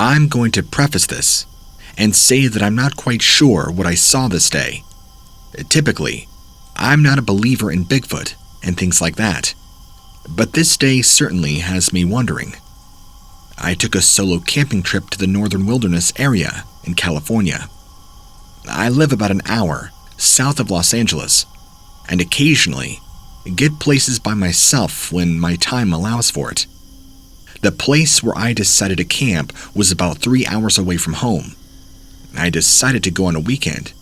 I'm going to preface this and say that I'm not quite sure what I saw this day. Typically, I'm not a believer in Bigfoot and things like that, but this day certainly has me wondering. I took a solo camping trip to the northern wilderness area in California. I live about an hour south of Los Angeles, and occasionally get places by myself when my time allows for it. The place where I decided to camp was about 3 hours away from home. I decided to go on a weekend,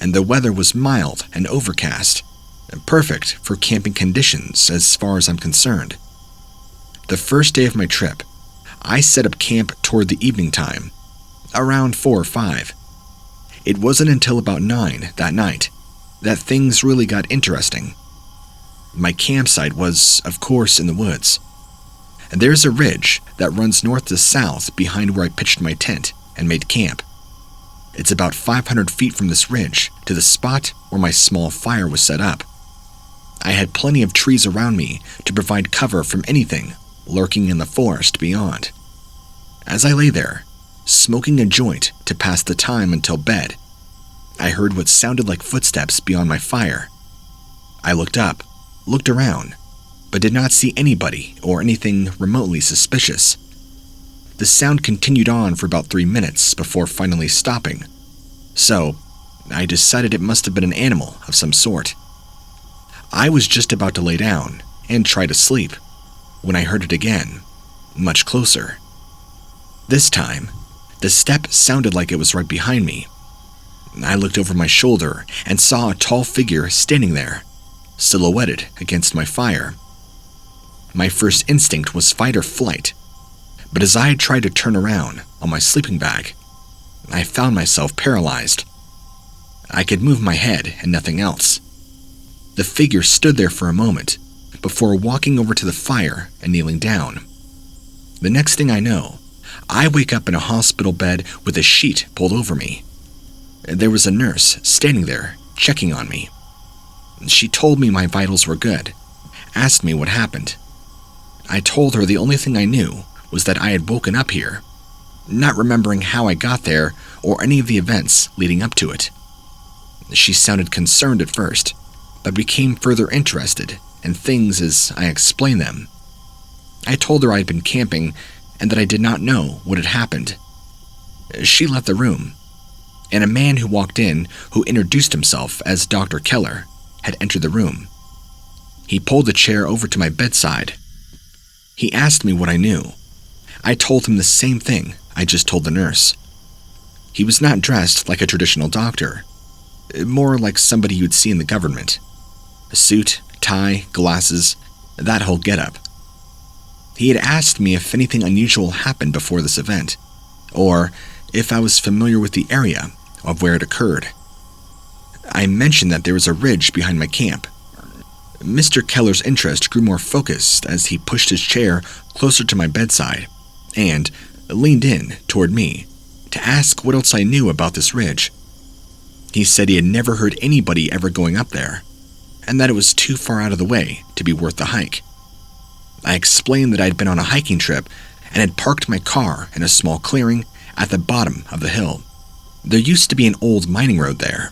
and the weather was mild and overcast, perfect for camping conditions as far as I'm concerned. The first day of my trip, I set up camp toward the evening time, around 4 or 5. It wasn't until about 9 that night that things really got interesting. My campsite was, of course, in the woods. And there's a ridge that runs north to south behind where I pitched my tent and made camp. It's about 500 feet from this ridge to the spot where my small fire was set up. I had plenty of trees around me to provide cover from anything lurking in the forest beyond. As I lay there, smoking a joint to pass the time until bed, I heard what sounded like footsteps beyond my fire. I looked up, looked around, but did not see anybody or anything remotely suspicious. The sound continued on for about 3 minutes before finally stopping, so I decided it must have been an animal of some sort. I was just about to lay down and try to sleep when I heard it again, much closer. This time, the step sounded like it was right behind me. I looked over my shoulder and saw a tall figure standing there, silhouetted against my fire. My first instinct was fight or flight, but as I tried to turn around on my sleeping bag, I found myself paralyzed. I could move my head and nothing else. The figure stood there for a moment before walking over to the fire and kneeling down. The next thing I know, I wake up in a hospital bed with a sheet pulled over me. There was a nurse standing there checking on me. She told me my vitals were good, asked me what happened. I told her the only thing I knew was that I had woken up here, not remembering how I got there or any of the events leading up to it. She sounded concerned at first, but became further interested in things as I explained them. I told her I had been camping and that I did not know what had happened. She left the room, and a man who walked in, who introduced himself as Dr. Keller, had entered the room. He pulled the chair over to my bedside. He asked me what I knew. I told him the same thing I just told the nurse. He was not dressed like a traditional doctor, more like somebody you'd see in the government. A suit, tie, glasses, that whole getup. He had asked me if anything unusual happened before this event, or if I was familiar with the area of where it occurred. I mentioned that there was a ridge behind my camp. Mr. Keller's interest grew more focused as he pushed his chair closer to my bedside and leaned in toward me to ask what else I knew about this ridge. He said he had never heard anybody ever going up there, and that it was too far out of the way to be worth the hike. I explained that I'd been on a hiking trip and had parked my car in a small clearing at the bottom of the hill. There used to be an old mining road there.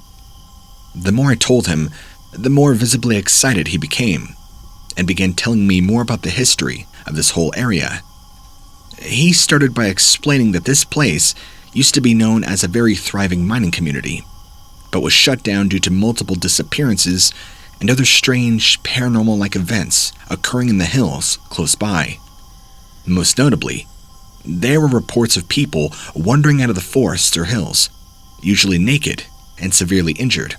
The more I told him, the more visibly excited he became, and began telling me more about the history of this whole area. He started by explaining that this place used to be known as a very thriving mining community, but was shut down due to multiple disappearances and other strange paranormal-like events occurring in the hills close by. Most notably, there were reports of people wandering out of the forests or hills, usually naked and severely injured.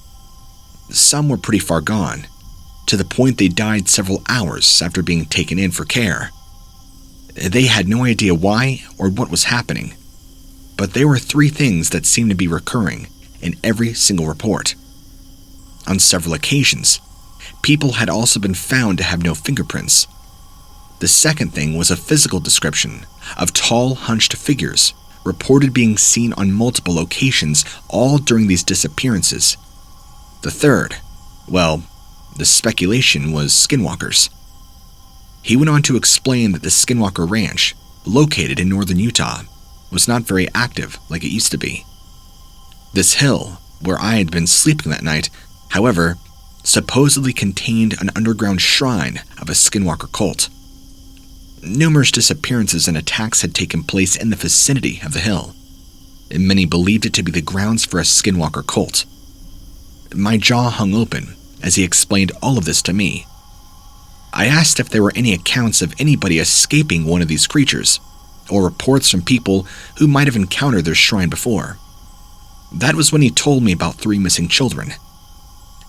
Some were pretty far gone, to the point they died several hours after being taken in for care. They had no idea why or what was happening, but there were 3 things that seemed to be recurring in every single report. On several occasions, people had also been found to have no fingerprints. The second thing was a physical description of tall, hunched figures reported being seen on multiple locations, all during these disappearances. The third, well, the speculation was skinwalkers. He went on to explain that the Skinwalker Ranch, located in northern Utah, was not very active like it used to be. This hill, where I had been sleeping that night, however, supposedly contained an underground shrine of a skinwalker cult. Numerous disappearances and attacks had taken place in the vicinity of the hill, and many believed it to be the grounds for a skinwalker cult. My jaw hung open as he explained all of this to me. I asked if there were any accounts of anybody escaping one of these creatures, or reports from people who might have encountered their shrine before. That was when he told me about 3 missing children.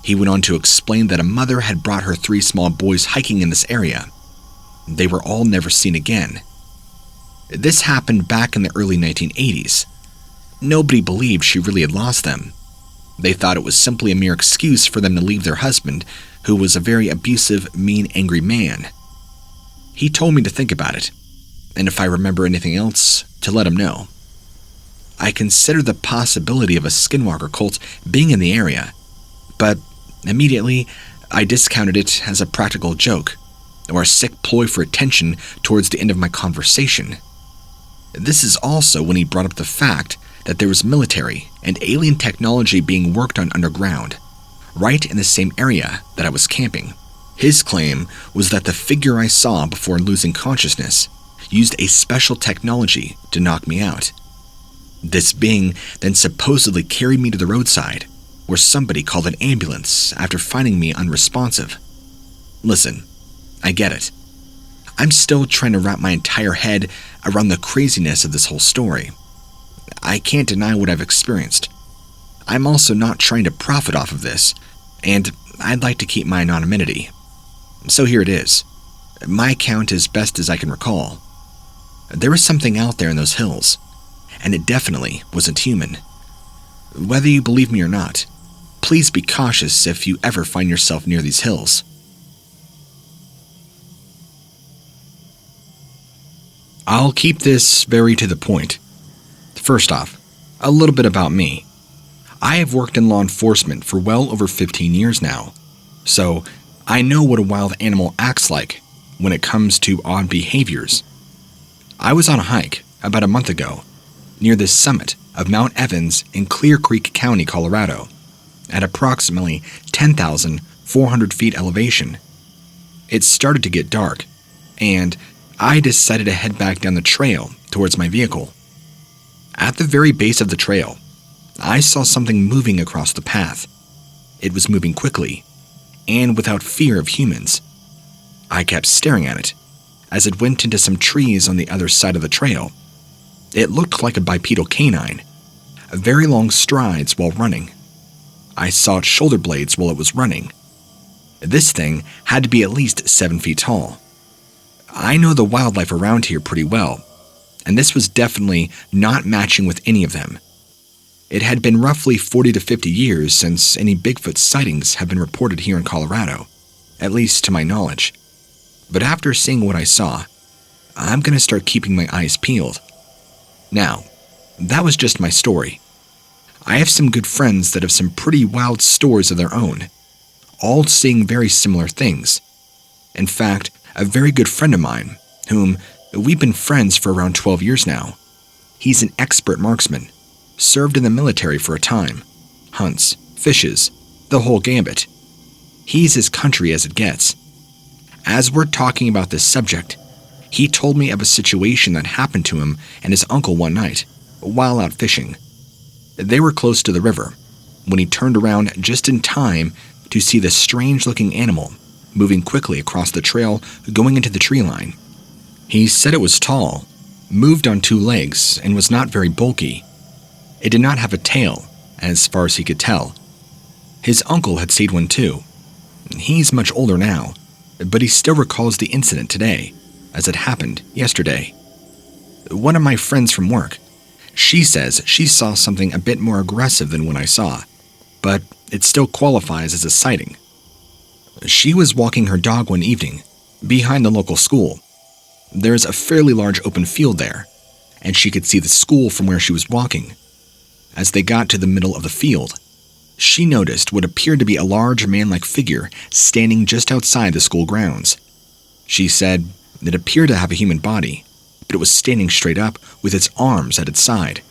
He went on to explain that a mother had brought her 3 small boys hiking in this area. They were all never seen again. This happened back in the early 1980s. Nobody believed she really had lost them. They thought it was simply a mere excuse for them to leave their husband, who was a very abusive, mean, angry man. He told me to think about it, and if I remember anything else, to let him know. I considered the possibility of a skinwalker cult being in the area, but immediately I discounted it as a practical joke, or a sick ploy for attention towards the end of my conversation. This is also when he brought up the fact that there was military and alien technology being worked on underground, right in the same area that I was camping. His claim was that the figure I saw before losing consciousness used a special technology to knock me out. This being then supposedly carried me to the roadside, where somebody called an ambulance after finding me unresponsive. Listen, I get it. I'm still trying to wrap my entire head around the craziness of this whole story. I can't deny what I've experienced. I'm also not trying to profit off of this, and I'd like to keep my anonymity. So here it is. My account as best as I can recall. There was something out there in those hills, and it definitely wasn't human. Whether you believe me or not, please be cautious if you ever find yourself near these hills. I'll keep this very to the point. First off, a little bit about me. I have worked in law enforcement for well over 15 years now, so I know what a wild animal acts like when it comes to odd behaviors. I was on a hike about a month ago near the summit of Mount Evans in Clear Creek County, Colorado, at approximately 10,400 feet elevation. It started to get dark, and I decided to head back down the trail towards my vehicle. At the very base of the trail, I saw something moving across the path. It was moving quickly, and without fear of humans. I kept staring at it as it went into some trees on the other side of the trail. It looked like a bipedal canine, very long strides while running. I saw its shoulder blades while it was running. This thing had to be at least 7 feet tall. I know the wildlife around here pretty well, and this was definitely not matching with any of them. It had been roughly 40 to 50 years since any Bigfoot sightings have been reported here in Colorado, at least to my knowledge. But after seeing what I saw, I'm going to start keeping my eyes peeled. Now, that was just my story. I have some good friends that have some pretty wild stories of their own, all seeing very similar things. In fact, a very good friend of mine, whom we've been friends for around 12 years now. He's an expert marksman, served in the military for a time, hunts, fishes, the whole gambit. He's as country as it gets. As we're talking about this subject, he told me of a situation that happened to him and his uncle one night, while out fishing. They were close to the river, when he turned around just in time to see this strange-looking animal moving quickly across the trail going into the tree line. He said it was tall, moved on 2 legs, and was not very bulky. It did not have a tail, as far as he could tell. His uncle had seen one too. He's much older now, but he still recalls the incident today, as it happened yesterday. One of my friends from work, she says she saw something a bit more aggressive than what I saw, but it still qualifies as a sighting. She was walking her dog one evening, behind the local school. There's a fairly large open field there, and she could see the school from where she was walking. As they got to the middle of the field, she noticed what appeared to be a large man-like figure standing just outside the school grounds. She said it appeared to have a human body, but it was standing straight up with its arms at its side.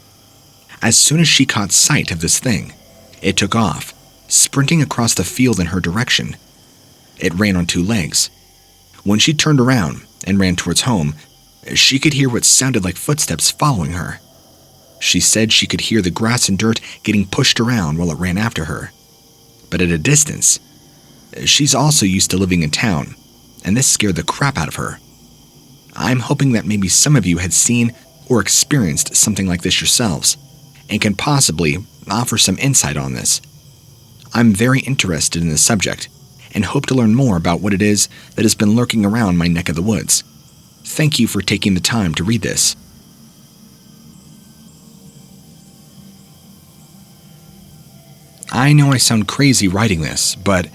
As soon as she caught sight of this thing, it took off, sprinting across the field in her direction. It ran on two legs. When she turned around and ran towards home, she could hear what sounded like footsteps following her. She said she could hear the grass and dirt getting pushed around while it ran after her. But at a distance, she's also used to living in town, and this scared the crap out of her. I'm hoping that maybe some of you had seen or experienced something like this yourselves, and can possibly offer some insight on this. I'm very interested in this subject, and hope to learn more about what it is that has been lurking around my neck of the woods. Thank you for taking the time to read this. I know I sound crazy writing this, but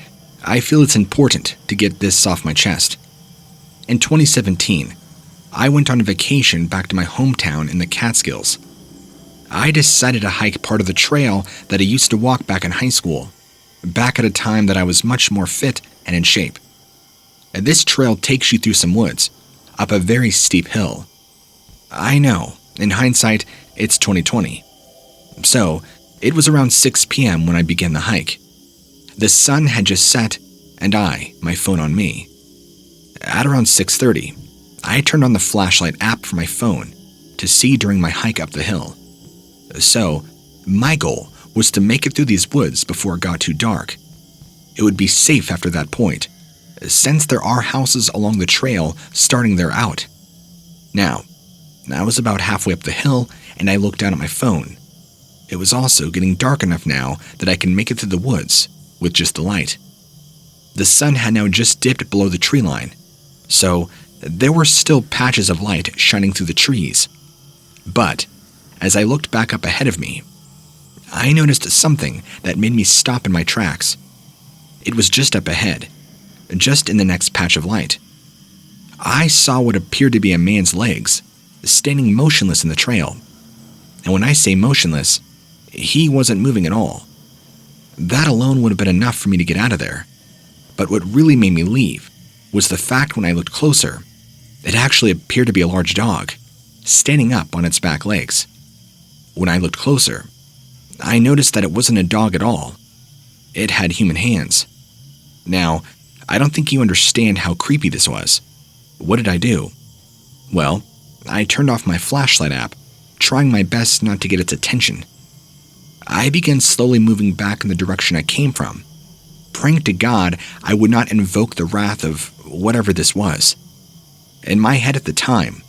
I feel it's important to get this off my chest. In 2017, I went on a vacation back to my hometown in the Catskills. I decided to hike part of the trail that I used to walk back in high school, back at a time that I was much more fit and in shape. This trail takes you through some woods, up a very steep hill. I know, in hindsight, it's 2020. So, it was around 6 p.m. when I began the hike. The sun had just set, and my phone on me. At around 6:30, I turned on the flashlight app for my phone to see during my hike up the hill. So, my goal was to make it through these woods before it got too dark. It would be safe after that point, since there are houses along the trail starting there out. Now, I was about halfway up the hill, and I looked down at my phone. It was also getting dark enough now that I can make it through the woods with just the light. The sun had now just dipped below the tree line, so there were still patches of light shining through the trees. But as I looked back up ahead of me, I noticed something that made me stop in my tracks. It was just up ahead, just in the next patch of light. I saw what appeared to be a man's legs, standing motionless in the trail. And when I say motionless, he wasn't moving at all. That alone would have been enough for me to get out of there. But what really made me leave was the fact when I looked closer, it actually appeared to be a large dog, standing up on its back legs. When I looked closer, I noticed that it wasn't a dog at all. It had human hands. Now, I don't think you understand how creepy this was. What did I do? Well, I turned off my flashlight app, trying my best not to get its attention. I began slowly moving back in the direction I came from, praying to God I would not invoke the wrath of whatever this was. In my head at the time,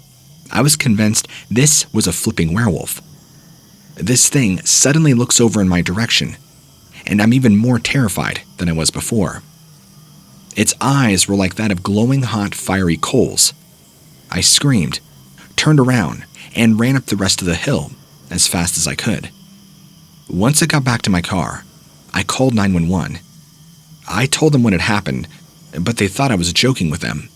I was convinced this was a flipping werewolf. This thing suddenly looks over in my direction, and I'm even more terrified than I was before. Its eyes were like that of glowing hot, fiery coals. I screamed, turned around, and ran up the rest of the hill as fast as I could. Once I got back to my car, I called 911. I told them what had happened, but they thought I was joking with them.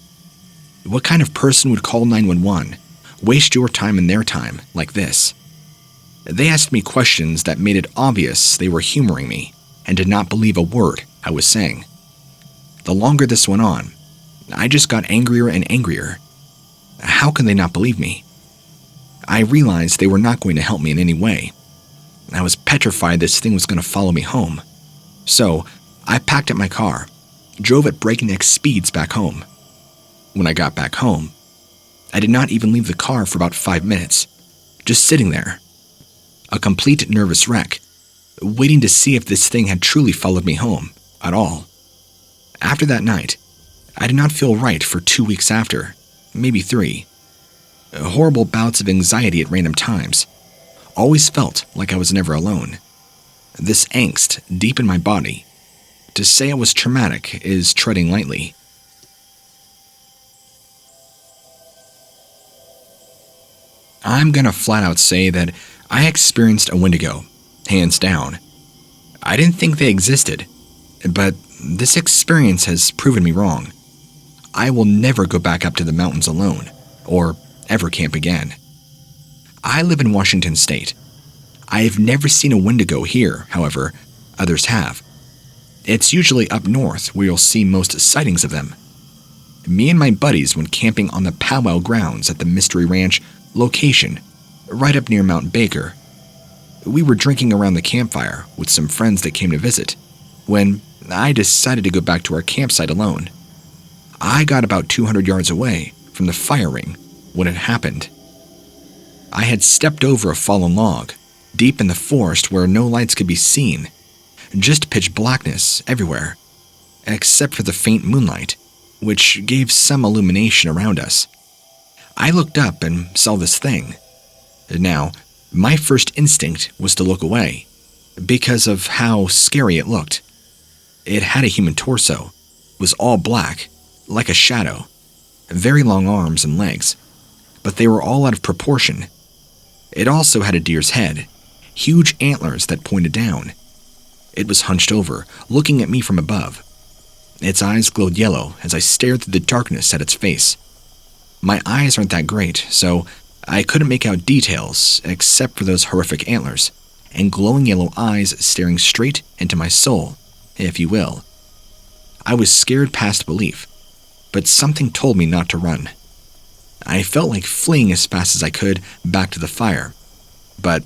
What kind of person would call 911, waste your time and their time like this? They asked me questions that made it obvious they were humoring me and did not believe a word I was saying. The longer this went on, I just got angrier and angrier. How could they not believe me? I realized they were not going to help me in any way. I was petrified this thing was going to follow me home. So, I packed up my car, drove at breakneck speeds back home. When I got back home, I did not even leave the car for about 5 minutes, just sitting there. A complete nervous wreck, waiting to see if this thing had truly followed me home at all. After that night, I did not feel right for 2 weeks after, maybe 3. Horrible bouts of anxiety at random times. Always felt like I was never alone. This angst deep in my body. To say it was traumatic is treading lightly. I'm gonna flat out say that I experienced a Wendigo, hands down. I didn't think they existed, but this experience has proven me wrong. I will never go back up to the mountains alone, or ever camp again. I live in Washington State. I have never seen a Wendigo here, however, others have. It's usually up north where you'll see most sightings of them. Me and my buddies went camping on the powwow grounds at the Mystery Ranch location, right up near Mount Baker. We were drinking around the campfire with some friends that came to visit, when I decided to go back to our campsite alone. I got about 200 yards away from the fire ring when it happened. I had stepped over a fallen log, deep in the forest where no lights could be seen, just pitch blackness everywhere, except for the faint moonlight, which gave some illumination around us. I looked up and saw this thing. Now, my first instinct was to look away, because of how scary it looked. It had a human torso, was all black, like a shadow, very long arms and legs, but they were all out of proportion. It also had a deer's head, huge antlers that pointed down. It was hunched over, looking at me from above. Its eyes glowed yellow as I stared through the darkness at its face. My eyes aren't that great, so I couldn't make out details except for those horrific antlers and glowing yellow eyes staring straight into my soul, if you will. I was scared past belief, but something told me not to run. I felt like fleeing as fast as I could back to the fire, but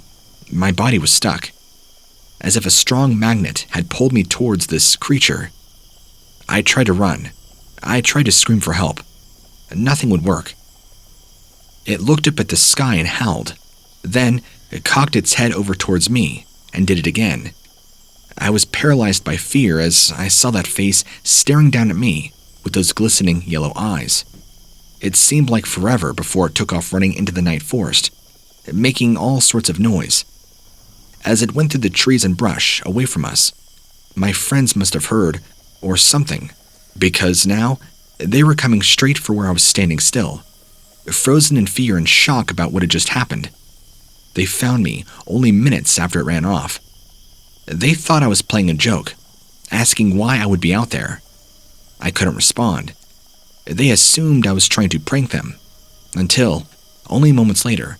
my body was stuck, as if a strong magnet had pulled me towards this creature. I tried to run. I tried to scream for help. Nothing would work. It looked up at the sky and howled. Then it cocked its head over towards me and did it again. I was paralyzed by fear as I saw that face staring down at me with those glistening yellow eyes. It seemed like forever before it took off running into the night forest, making all sorts of noise. As it went through the trees and brush away from us, my friends must have heard, or something, because now they were coming straight for where I was standing still, frozen in fear and shock about what had just happened. They found me only minutes after it ran off. They thought I was playing a joke, asking why I would be out there. I couldn't respond. They assumed I was trying to prank them, until, only moments later,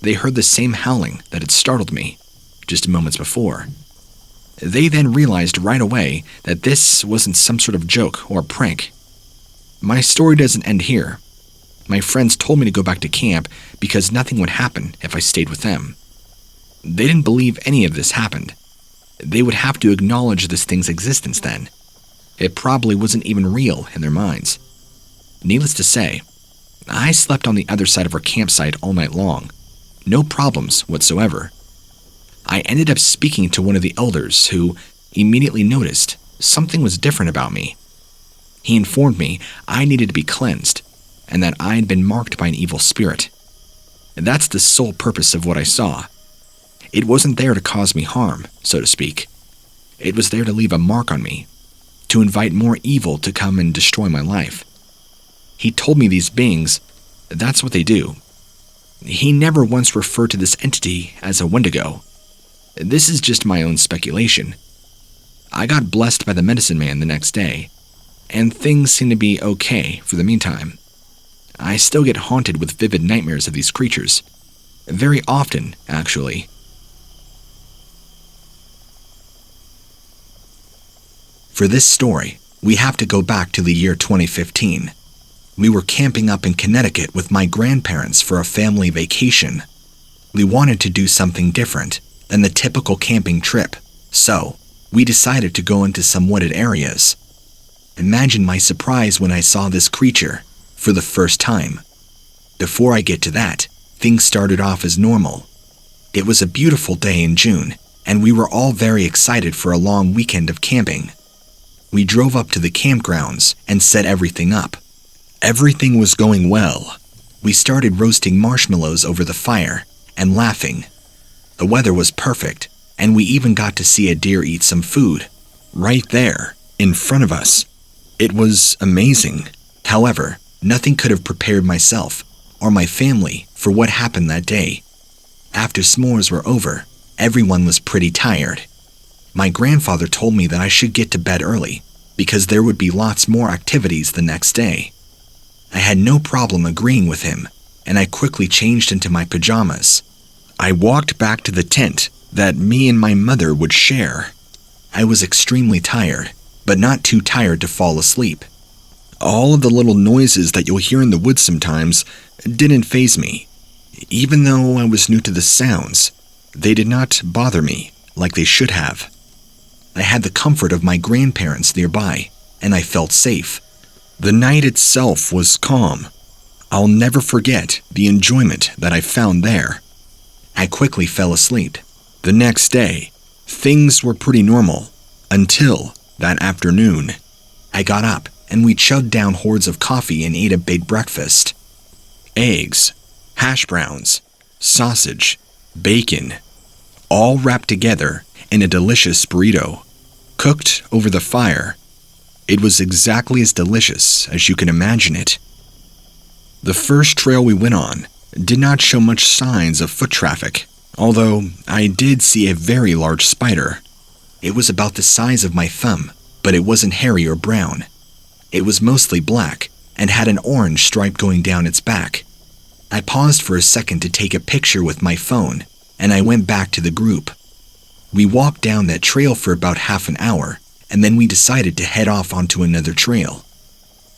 they heard the same howling that had startled me just moments before. They then realized right away that this wasn't some sort of joke or prank. My story doesn't end here. My friends told me to go back to camp because nothing would happen if I stayed with them. They didn't believe any of this happened. They would have to acknowledge this thing's existence then. It probably wasn't even real in their minds. Needless to say, I slept on the other side of our campsite all night long. No problems whatsoever. I ended up speaking to one of the elders who immediately noticed something was different about me. He informed me I needed to be cleansed and that I had been marked by an evil spirit. That's the sole purpose of what I saw. It wasn't there to cause me harm, so to speak. It was there to leave a mark on me, to invite more evil to come and destroy my life. He told me these beings, that's what they do. He never once referred to this entity as a Wendigo. This is just my own speculation. I got blessed by the medicine man the next day, and things seem to be okay for the meantime. I still get haunted with vivid nightmares of these creatures. Very often, actually. For this story, we have to go back to the year 2015. We were camping up in Connecticut with my grandparents for a family vacation. We wanted to do something different than the typical camping trip, so we decided to go into some wooded areas. Imagine my surprise when I saw this creature for the first time. Before I get to that, things started off as normal. It was a beautiful day in June, and we were all very excited for a long weekend of camping. We drove up to the campgrounds and set everything up. Everything was going well. We started roasting marshmallows over the fire and laughing. The weather was perfect, and we even got to see a deer eat some food, right there, in front of us. It was amazing. However, nothing could have prepared myself or my family for what happened that day. After s'mores were over, everyone was pretty tired. My grandfather told me that I should get to bed early because there would be lots more activities the next day. I had no problem agreeing with him, and I quickly changed into my pajamas. I walked back to the tent that me and my mother would share. I was extremely tired, but not too tired to fall asleep. All of the little noises that you'll hear in the woods sometimes didn't faze me. Even though I was new to the sounds, they did not bother me like they should have. I had the comfort of my grandparents nearby, and I felt safe. The night itself was calm. I'll never forget the enjoyment that I found there. I quickly fell asleep. The next day, things were pretty normal until that afternoon. I got up and we chugged down hordes of coffee and ate a big breakfast. Eggs, hash browns, sausage, bacon, all wrapped together in a delicious burrito, cooked over the fire. It was exactly as delicious as you can imagine it. The first trail we went on did not show much signs of foot traffic, although I did see a very large spider. It was about the size of my thumb, but it wasn't hairy or brown. It was mostly black and had an orange stripe going down its back. I paused for a second to take a picture with my phone, and I went back to the group. We walked down that trail for about half an hour, and then we decided to head off onto another trail.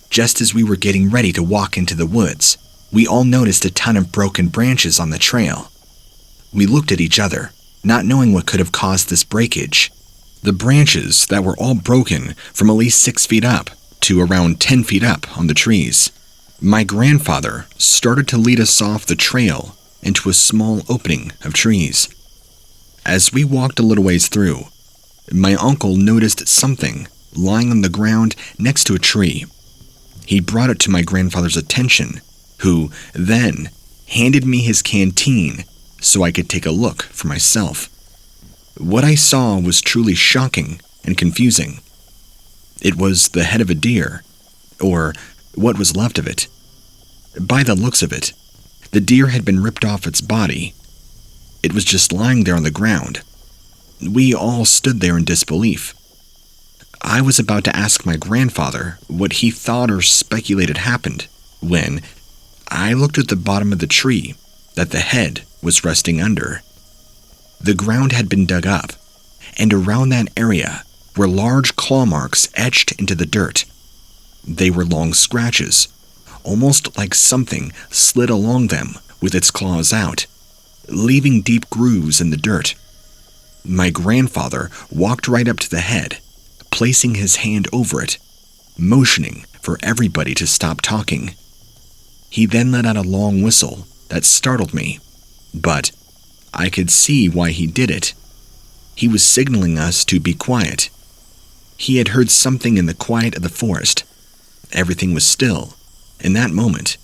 Just as we were getting ready to walk into the woods, we all noticed a ton of broken branches on the trail. We looked at each other, not knowing what could have caused this breakage. The branches that were all broken from at least 6 feet up to around 10 feet up on the trees. My grandfather started to lead us off the trail into a small opening of trees. As we walked a little ways through, my uncle noticed something lying on the ground next to a tree. He brought it to my grandfather's attention, who then handed me his canteen so I could take a look for myself. What I saw was truly shocking and confusing. It was the head of a deer, or what was left of it. By the looks of it, the deer had been ripped off its body. It was just lying there on the ground. We all stood there in disbelief. I was about to ask my grandfather what he thought or speculated happened when I looked at the bottom of the tree that the head was resting under. The ground had been dug up, and around that area were large claw marks etched into the dirt. They were long scratches, almost like something slid along them with its claws out, leaving deep grooves in the dirt. My grandfather walked right up to the head, placing his hand over it, motioning for everybody to stop talking. He then let out a long whistle that startled me, but I could see why he did it. He was signaling us to be quiet. He had heard something in the quiet of the forest. Everything was still. In that moment,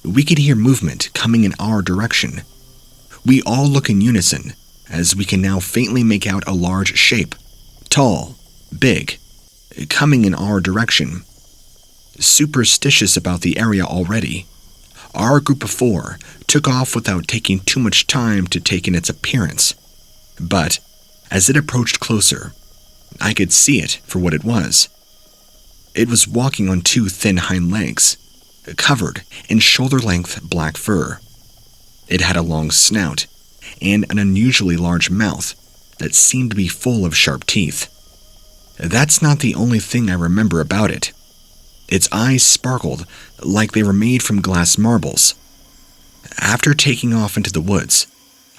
we could hear movement coming in our direction. We all look in unison, as we can now faintly make out a large shape, tall, big, coming in our direction. Superstitious about the area already, our group of 4 took off without taking too much time to take in its appearance. But as it approached closer, I could see it for what it was. It was walking on 2 thin hind legs, covered in shoulder-length black fur. It had a long snout and an unusually large mouth that seemed to be full of sharp teeth. That's not the only thing I remember about it. Its eyes sparkled like they were made from glass marbles. After taking off into the woods,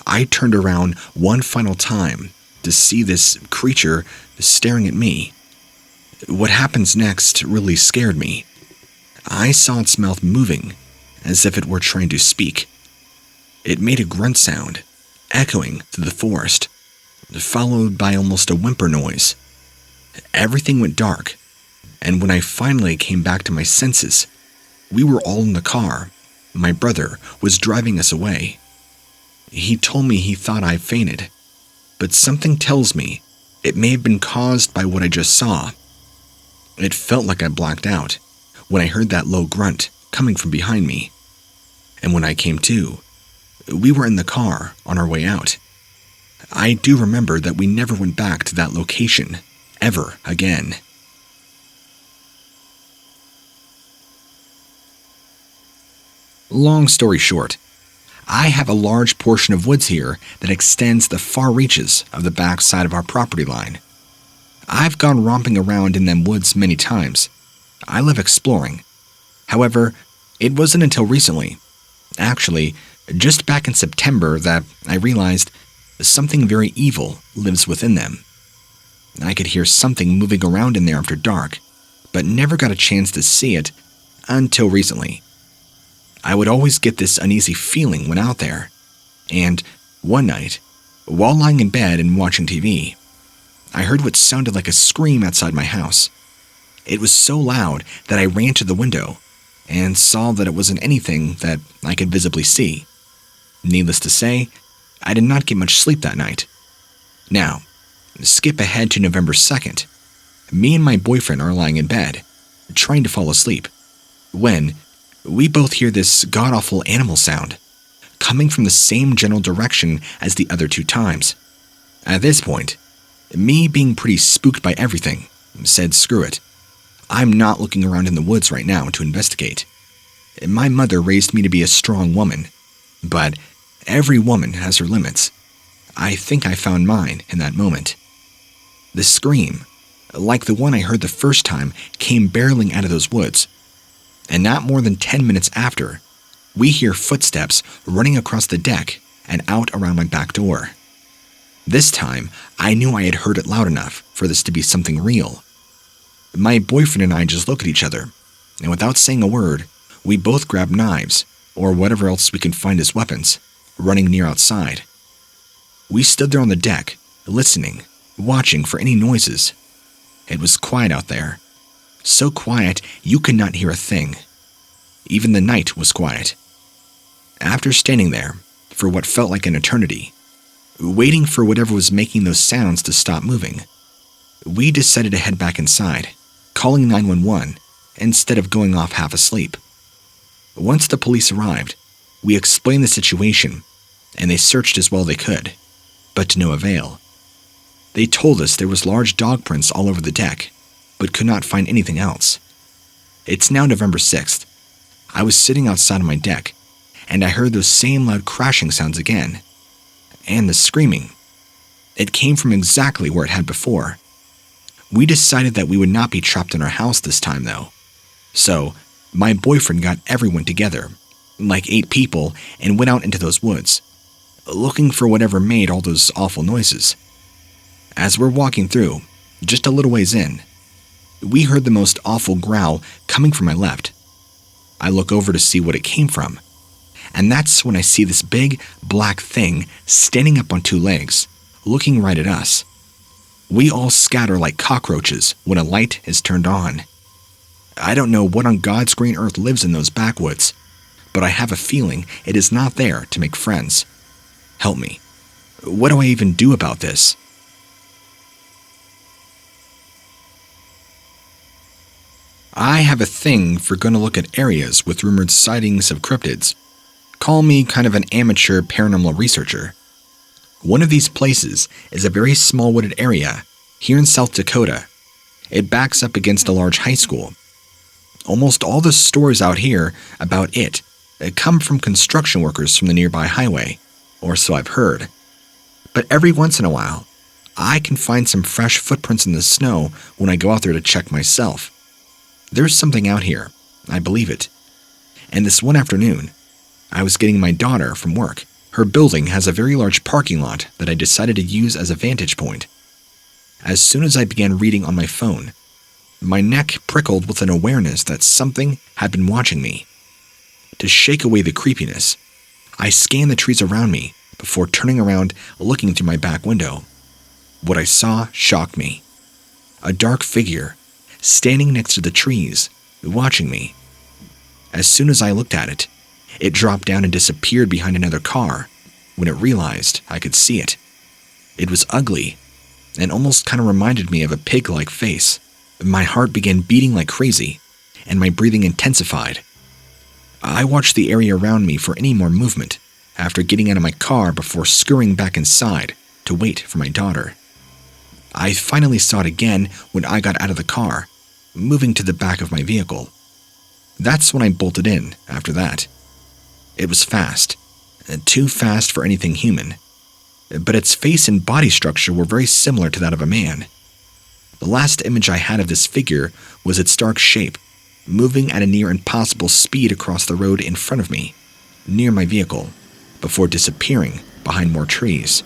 I turned around one final time to see this creature staring at me. What happens next really scared me. I saw its mouth moving as if it were trying to speak. It made a grunt sound, echoing through the forest, followed by almost a whimper noise. Everything went dark, and when I finally came back to my senses, we were all in the car. My brother was driving us away. He told me he thought I fainted, but something tells me it may have been caused by what I just saw. It felt like I blacked out when I heard that low grunt coming from behind me. And when I came to, we were in the car on our way out. I do remember that we never went back to that location ever again. Long story short, I have a large portion of woods here that extends the far reaches of the back side of our property line. I've gone romping around in them woods many times, I love exploring. However, it wasn't until recently, actually, just back in September, that I realized something very evil lives within them. I could hear something moving around in there after dark, but never got a chance to see it until recently. I would always get this uneasy feeling when out there, and one night, while lying in bed and watching TV, I heard what sounded like a scream outside my house. It was so loud that I ran to the window and saw that it wasn't anything that I could visibly see. Needless to say, I did not get much sleep that night. Now, skip ahead to November 2nd. Me and my boyfriend are lying in bed, trying to fall asleep, when we both hear this god-awful animal sound, coming from the same general direction as the other two times. At this point, me being pretty spooked by everything, said screw it. I'm not looking around in the woods right now to investigate. My mother raised me to be a strong woman, but every woman has her limits. I think I found mine in that moment. The scream, like the one I heard the first time, came barreling out of those woods. And not more than 10 minutes after, we hear footsteps running across the deck and out around my back door. This time, I knew I had heard it loud enough for this to be something real. My boyfriend and I just look at each other, and without saying a word, we both grab knives, or whatever else we can find as weapons, running near outside. We stood there on the deck, listening, watching for any noises. It was quiet out there. So quiet you could not hear a thing. Even the night was quiet. After standing there for what felt like an eternity, waiting for whatever was making those sounds to stop moving, we decided to head back inside, calling 911 instead of going off half asleep. Once the police arrived, we explained the situation, and they searched as well they could, but to no avail. They told us there was large dog prints all over the deck, but could not find anything else. It's now November 6th. I was sitting outside on my deck, and I heard those same loud crashing sounds again. And the screaming. It came from exactly where it had before. We decided that we would not be trapped in our house this time, though. So, my boyfriend got everyone together, like 8 people, and went out into those woods, looking for whatever made all those awful noises. As we're walking through, just a little ways in, we heard the most awful growl coming from my left. I look over to see what it came from, and that's when I see this big, black thing standing up on 2 legs, looking right at us. We all scatter like cockroaches when a light is turned on. I don't know what on God's green earth lives in those backwoods, but I have a feeling it is not there to make friends. Help me. What do I even do about this? I have a thing for going to look at areas with rumored sightings of cryptids. Call me kind of an amateur paranormal researcher. One of these places is a very small wooded area here in South Dakota. It backs up against a large high school. Almost all the stories out here about it come from construction workers from the nearby highway, or so I've heard. But every once in a while, I can find some fresh footprints in the snow when I go out there to check myself. There's something out here, I believe it. And this one afternoon, I was getting my daughter from work. Her building has a very large parking lot that I decided to use as a vantage point. As soon as I began reading on my phone, my neck prickled with an awareness that something had been watching me. To shake away the creepiness, I scanned the trees around me before turning around, looking through my back window. What I saw shocked me. A dark figure, standing next to the trees, watching me. As soon as I looked at it, it dropped down and disappeared behind another car when it realized I could see it. It was ugly and almost kind of reminded me of a pig-like face. My heart began beating like crazy, and my breathing intensified. I watched the area around me for any more movement after getting out of my car before scurrying back inside to wait for my daughter. I finally saw it again when I got out of the car, moving to the back of my vehicle. That's when I bolted in after that. It was fast, too fast for anything human, but its face and body structure were very similar to that of a man. The last image I had of this figure was its dark shape moving at a near impossible speed across the road in front of me, near my vehicle, before disappearing behind more trees.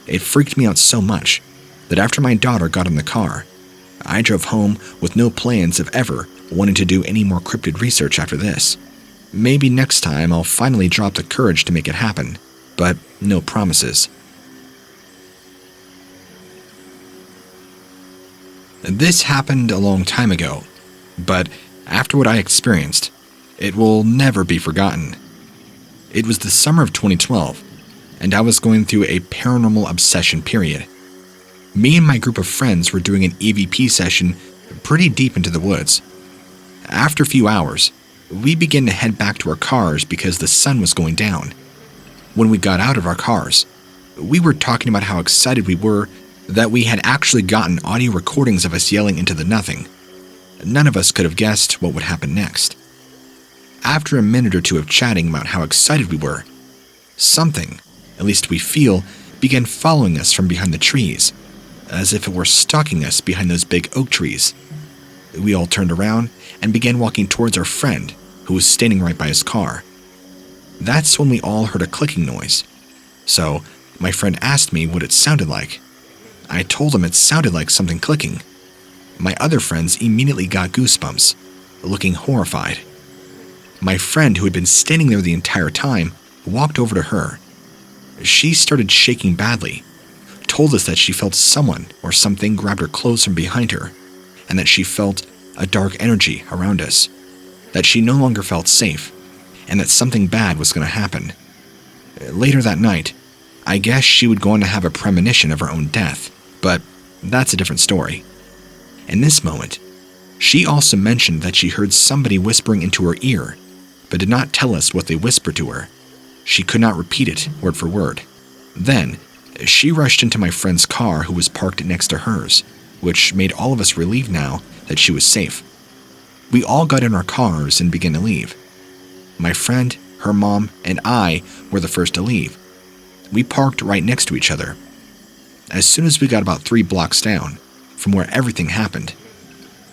It freaked me out so much that after my daughter got in the car, I drove home with no plans of ever wanting to do any more cryptid research after this. Maybe next time I'll finally drop the courage to make it happen, but no promises. This happened a long time ago, but after what I experienced, it will never be forgotten. It was the summer of 2012, and I was going through a paranormal obsession period. Me and my group of friends were doing an EVP session pretty deep into the woods. After a few hours, we began to head back to our cars because the sun was going down. When we got out of our cars, we were talking about how excited we were that we had actually gotten audio recordings of us yelling into the nothing. None of us could have guessed what would happen next. After a minute or two of chatting about how excited we were, something, at least we feel, began following us from behind the trees, as if it were stalking us behind those big oak trees. We all turned around and began walking towards our friend, who was standing right by his car. That's when we all heard a clicking noise. So, my friend asked me what it sounded like. I told him it sounded like something clicking. My other friends immediately got goosebumps, looking horrified. My friend, who had been standing there the entire time, walked over to her. She started shaking badly, told us that she felt someone or something grabbed her clothes from behind her, and that she felt a dark energy around us, that she no longer felt safe, and that something bad was going to happen. Later that night, I guess she would go on to have a premonition of her own death, but that's a different story. In this moment, she also mentioned that she heard somebody whispering into her ear, but did not tell us what they whispered to her. She could not repeat it word for word. Then, she rushed into my friend's car, who was parked next to hers, which made all of us relieved now that she was safe. We all got in our cars and began to leave. My friend, her mom, and I were the first to leave. We parked right next to each other. As soon as we got about 3 blocks down from where everything happened,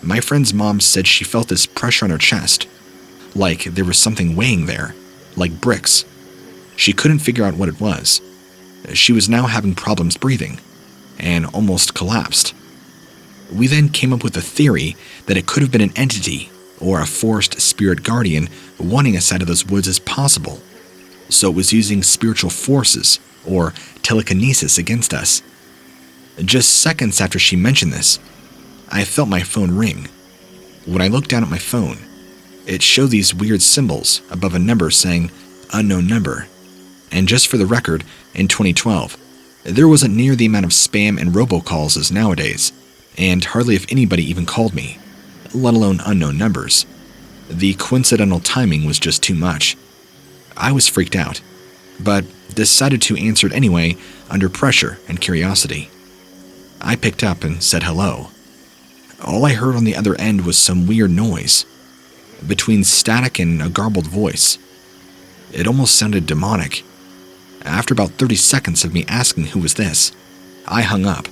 my friend's mom said she felt this pressure on her chest, like there was something weighing there, like bricks. She couldn't figure out what it was. She was now having problems breathing, and almost collapsed. We then came up with a theory that it could have been an entity or a forest spirit guardian wanting us out of those woods as possible. So it was using spiritual forces or telekinesis against us. Just seconds after she mentioned this, I felt my phone ring. When I looked down at my phone, it showed these weird symbols above a number saying unknown number. And just for the record, in 2012, there wasn't near the amount of spam and robocalls as nowadays, and hardly if anybody even called me, let alone unknown numbers. The coincidental timing was just too much. I was freaked out, but decided to answer it anyway under pressure and curiosity. I picked up and said hello. All I heard on the other end was some weird noise, between static and a garbled voice. It almost sounded demonic. After about 30 seconds of me asking who was this, I hung up.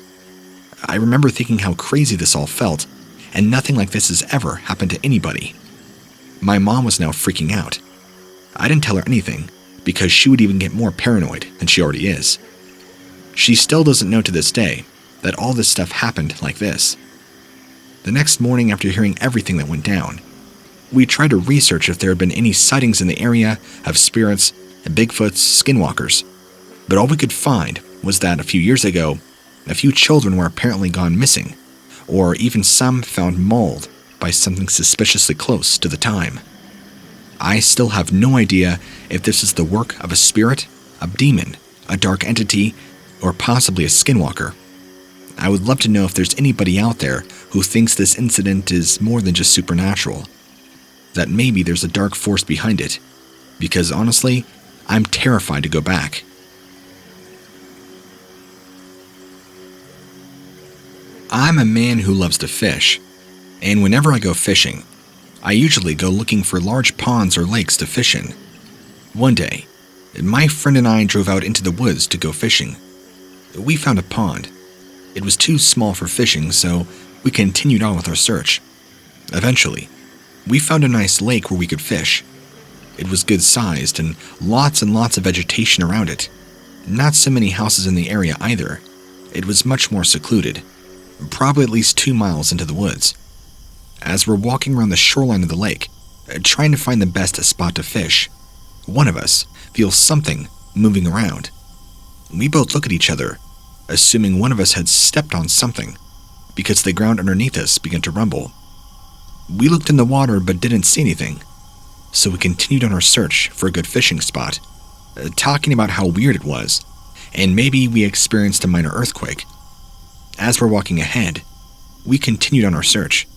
I remember thinking how crazy this all felt, and nothing like this has ever happened to anybody. My mom was now freaking out. I didn't tell her anything, because she would even get more paranoid than she already is. She still doesn't know to this day that all this stuff happened like this. The next morning, after hearing everything that went down, we tried to research if there had been any sightings in the area of spirits, Bigfoots, skinwalkers, but all we could find was that a few years ago, a few children were apparently gone missing, or even some found mauled by something suspiciously close to the time. I still have no idea if this is the work of a spirit, a demon, a dark entity, or possibly a skinwalker. I would love to know if there's anybody out there who thinks this incident is more than just supernatural, that maybe there's a dark force behind it, because honestly, I'm terrified to go back. I'm a man who loves to fish, and whenever I go fishing, I usually go looking for large ponds or lakes to fish in. One day, my friend and I drove out into the woods to go fishing. We found a pond. It was too small for fishing, so we continued on with our search. Eventually, We found a nice lake where we could fish. It was good sized and lots of vegetation around it. Not so many houses in the area either. It was much more secluded, probably at least 2 miles into the woods. As we're walking around the shoreline of the lake, trying to find the best spot to fish, one of us feels something moving around. We both look at each other, assuming one of us had stepped on something, because the ground underneath us began to rumble. We looked in the water but didn't see anything, so we continued on our search for a good fishing spot, talking about how weird it was, and maybe we experienced a minor earthquake. As we're walking ahead, we continued on our search.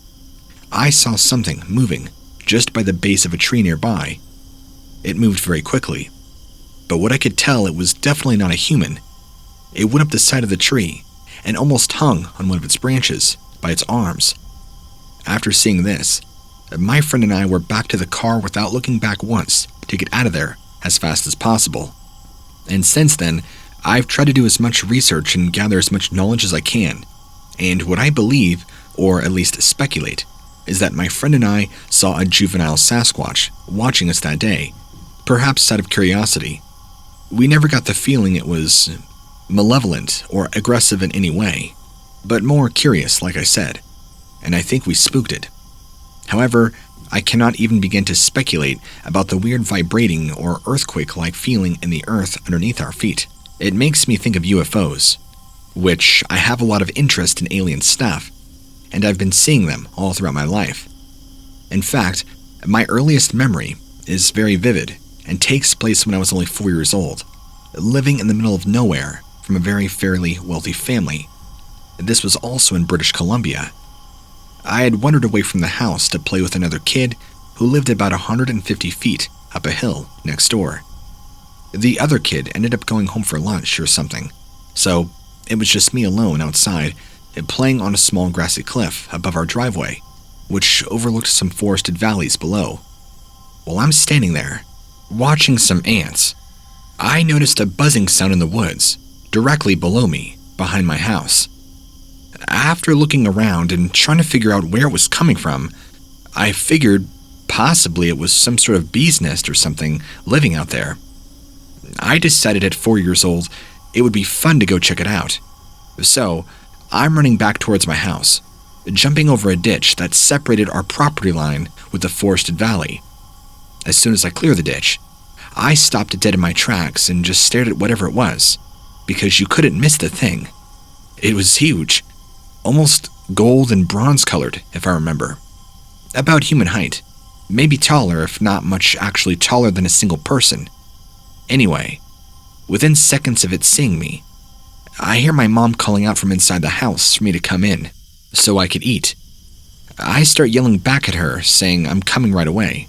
I saw something moving just by the base of a tree nearby. It moved very quickly, but what I could tell, it was definitely not a human. It went up the side of the tree and almost hung on one of its branches by its arms. After seeing this, my friend and I were back to the car without looking back once to get out of there as fast as possible. And since then, I've tried to do as much research and gather as much knowledge as I can. And what I believe, or at least speculate, is that my friend and I saw a juvenile Sasquatch watching us that day, perhaps out of curiosity. We never got the feeling it was malevolent or aggressive in any way, but more curious, like I said, and I think we spooked it. However, I cannot even begin to speculate about the weird vibrating or earthquake-like feeling in the earth underneath our feet. It makes me think of UFOs, which I have a lot of interest in alien stuff, and I've been seeing them all throughout my life. In fact, my earliest memory is very vivid and takes place when I was only 4 years old, living in the middle of nowhere from a very fairly wealthy family. This was also in British Columbia. I had wandered away from the house to play with another kid who lived about 150 feet up a hill next door. The other kid ended up going home for lunch or something, so it was just me alone outside, playing on a small grassy cliff above our driveway, which overlooked some forested valleys below. While I'm standing there, watching some ants, I noticed a buzzing sound in the woods, directly below me, behind my house. After looking around and trying to figure out where it was coming from, I figured possibly it was some sort of bee's nest or something living out there. I decided at 4 years old it would be fun to go check it out. So, I'm running back towards my house, jumping over a ditch that separated our property line with the forested valley. As soon as I clear the ditch, I stopped dead in my tracks and just stared at whatever it was, because you couldn't miss the thing. It was huge, almost gold and bronze colored, if I remember. About human height, maybe taller, if not much actually taller than a single person. Anyway, within seconds of it seeing me, I hear my mom calling out from inside the house for me to come in, so I could eat. I start yelling back at her, saying I'm coming right away,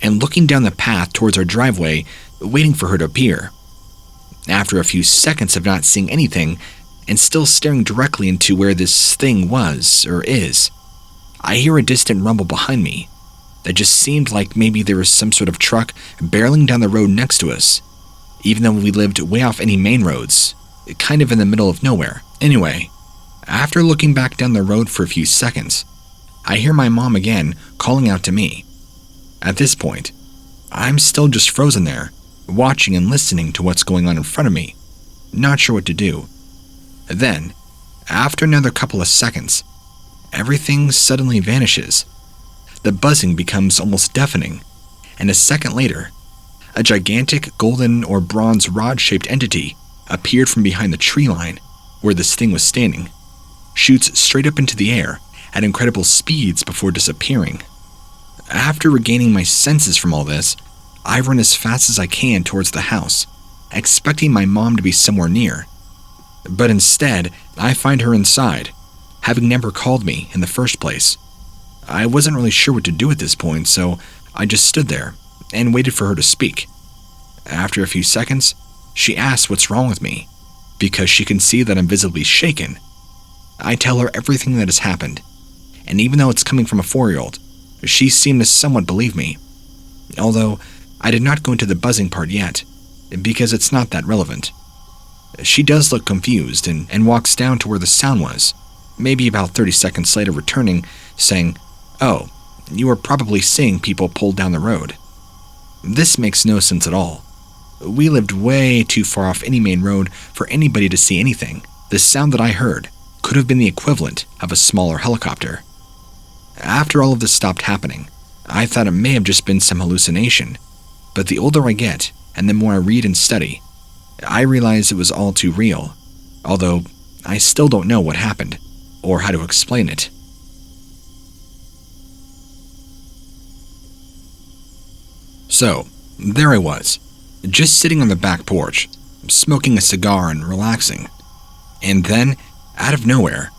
and looking down the path towards our driveway, waiting for her to appear. After a few seconds of not seeing anything, and still staring directly into where this thing was, or is, I hear a distant rumble behind me that just seemed like maybe there was some sort of truck barreling down the road next to us, even though we lived way off any main roads, kind of in the middle of nowhere. Anyway, after looking back down the road for a few seconds, I hear my mom again calling out to me. At this point, I'm still just frozen there, watching and listening to what's going on in front of me, not sure what to do. Then, after another couple of seconds, everything suddenly vanishes. The buzzing becomes almost deafening, and a second later, a gigantic golden or bronze rod-shaped entity appeared from behind the tree line where this thing was standing, shoots straight up into the air at incredible speeds before disappearing. After regaining my senses from all this, I run as fast as I can towards the house, expecting my mom to be somewhere near. But instead, I find her inside, having never called me in the first place. I wasn't really sure what to do at this point, so I just stood there and waited for her to speak. After a few seconds, she asks what's wrong with me, because she can see that I'm visibly shaken. I tell her everything that has happened, and even though it's coming from a 4-year-old, she seemed to somewhat believe me. Although, I did not go into the buzzing part yet, because it's not that relevant. She does look confused and walks down to where the sound was, maybe about 30 seconds later returning, saying, "Oh, you are probably seeing people pulled down the road. This makes no sense at all. We lived way too far off any main road for anybody to see anything. The sound that I heard could have been the equivalent of a smaller helicopter. After all of this stopped happening, I thought it may have just been some hallucination, but the older I get and the more I read and study, I realize it was all too real, although I still don't know what happened or how to explain it. So, there I was, just sitting on the back porch, smoking a cigar and relaxing. And then, out of nowhere,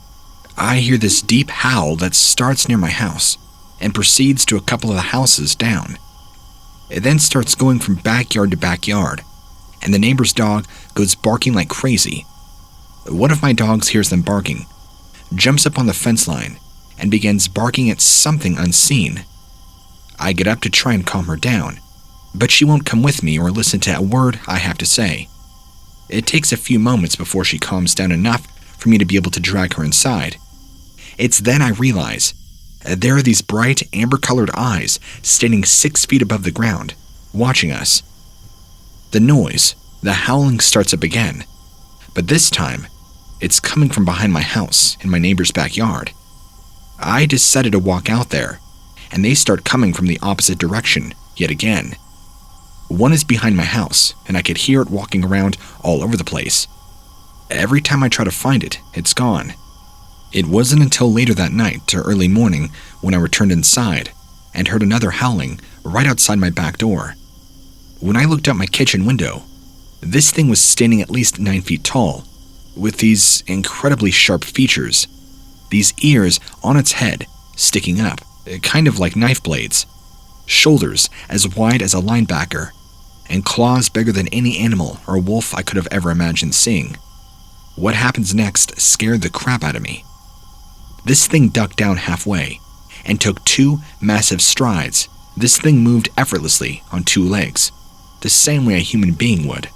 I hear this deep howl that starts near my house and proceeds to a couple of the houses down. It then starts going from backyard to backyard, and the neighbor's dog goes barking like crazy. One of my dogs hears them barking, jumps up on the fence line, and begins barking at something unseen. I get up to try and calm her down, but she won't come with me or listen to a word I have to say. It takes a few moments before she calms down enough for me to be able to drag her inside. It's then I realize there are these bright amber-colored eyes standing 6 feet above the ground, watching us. The noise, the howling starts up again, but this time, it's coming from behind my house in my neighbor's backyard. I decided to walk out there, and they start coming from the opposite direction yet again. One is behind my house, and I could hear it walking around all over the place. Every time I try to find it, it's gone. It wasn't until later that night or early morning when I returned inside and heard another howling right outside my back door. When I looked out my kitchen window, this thing was standing at least 9 feet tall, with these incredibly sharp features, these ears on its head sticking up, kind of like knife blades, shoulders as wide as a linebacker, and claws bigger than any animal or wolf I could have ever imagined seeing. What happens next scared the crap out of me. This thing ducked down halfway and took 2 massive strides. This thing moved effortlessly on 2 legs, the same way a human being would.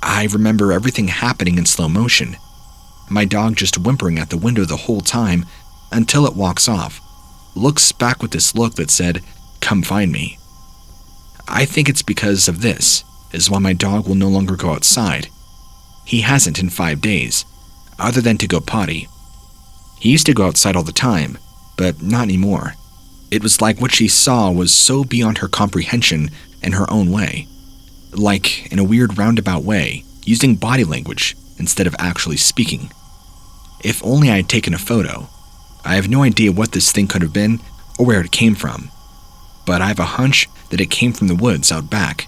I remember everything happening in slow motion. My dog just whimpering at the window the whole time until it walks off, looks back with this look that said, "Come find me." I think it's because of this is why my dog will no longer go outside. He hasn't in 5 days, other than to go potty. He used to go outside all the time, but not anymore. It was like what she saw was so beyond her comprehension in her own way. Like in a weird roundabout way, using body language instead of actually speaking. If only I had taken a photo. I have no idea what this thing could have been or where it came from, but I have a hunch that it came from the woods out back.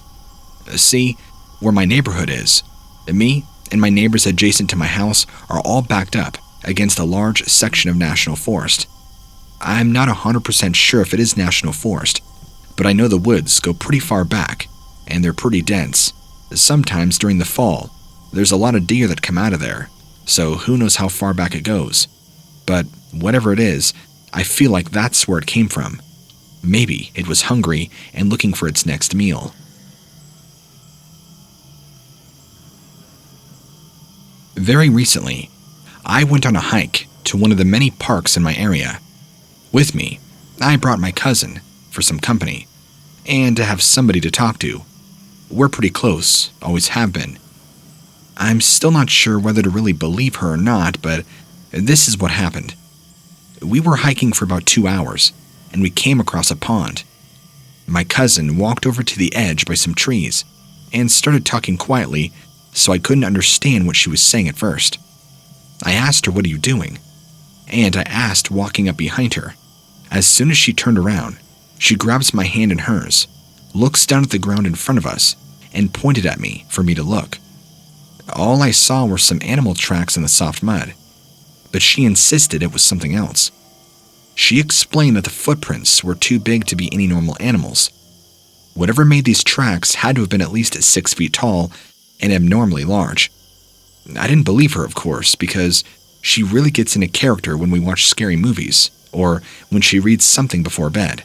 See, where my neighborhood is, me and my neighbors adjacent to my house are all backed up against a large section of national forest. I'm not 100% sure if it is national forest, but I know the woods go pretty far back, and they're pretty dense. Sometimes during the fall, there's a lot of deer that come out of there, so who knows how far back it goes. But whatever it is, I feel like that's where it came from. Maybe it was hungry and looking for its next meal. Very recently, I went on a hike to one of the many parks in my area. With me, I brought my cousin for some company and to have somebody to talk to. We're pretty close, always have been. I'm still not sure whether to really believe her or not, but this is what happened. We were hiking for about 2 hours, and we came across a pond. My cousin walked over to the edge by some trees and started talking quietly, so I couldn't understand what she was saying at first. I asked her, "What are you doing?" And I asked, walking up behind her. As soon as she turned around, she grabs my hand in hers, looks down at the ground in front of us, and pointed at me for me to look. All I saw were some animal tracks in the soft mud, but she insisted it was something else. She explained that the footprints were too big to be any normal animals. Whatever made these tracks had to have been at least 6 feet tall and abnormally large. I didn't believe her, of course, because she really gets into character when we watch scary movies, or when she reads something before bed.